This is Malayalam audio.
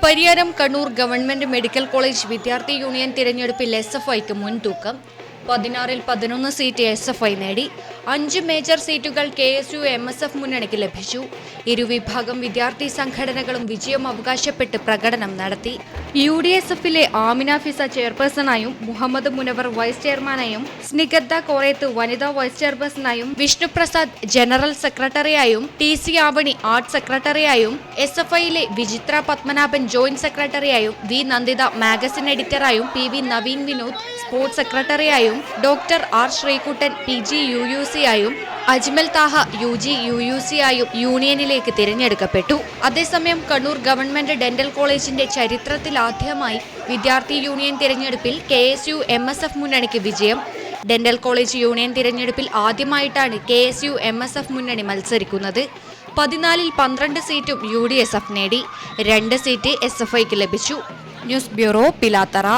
Pariyaram Kannur government medical college വിദ്യാർത്ഥി യൂണിയൻ തിരഞ്ഞെടുപ്പിൽ SFIക്ക് മുൻതൂക്കം. 16-ൽ 11 സീറ്റ് SFI നേടി. 5 മേജർ സീറ്റുകൾ KSU MSF മുന്നണിക്ക് ലഭിച്ചു. ഇരുവിഭാഗം വിദ്യാർത്ഥി സംഘടനകളും വിജയം അവകാശപ്പെട്ട് പ്രകടനം നടത്തി. UDSFിലെ ആമിന ഫിസ ചെയർപേഴ്സണായും മുഹമ്മദ് മുനവർ വൈസ് ചെയർമാനായും സ്നിഗ്ധ കോറേത്ത് വനിതാ വൈസ് ചെയർപേഴ്സണായും വിഷ്ണുപ്രസാദ് ജനറൽ സെക്രട്ടറിയായും TC ആവണി ആർട്ട് സെക്രട്ടറിയായും SFIയിലെ വിചിത്ര പത്മനാഭൻ ജോയിന്റ് സെക്രട്ടറിയായും V നന്ദിത മാഗസിൻ എഡിറ്ററായും PV നവീൻ വിനോദ് സ്പോർട്സ് സെക്രട്ടറിയായും doctor R Sreekuttan PG UUC ആയും അജ്മൽ താഹ UG UUC ആയും യൂണിയനിലേക്ക് തിരഞ്ഞെടുക്കപ്പെട്ടു. അതേസമയം കണ്ണൂർ ഗവൺമെന്റ് ഡെന്റൽ കോളേജിന്റെ ചരിത്രത്തിൽ ആദ്യമായി വിദ്യാർത്ഥി യൂണിയൻ തിരഞ്ഞെടുപ്പിൽ KSU MSF മുന്നണിക്ക് വിജയം. ഡെന്റൽ കോളേജ് യൂണിയൻ തിരഞ്ഞെടുപ്പിൽ ആദ്യമായിട്ടാണ് KSU MSF മുന്നണി മത്സരിക്കുന്നത്. 14-ൽ 12 സീറ്റും UDSF നേടി. 2 സീറ്റ് SFIക്ക് ലഭിച്ചു. News bureau, Pilathara.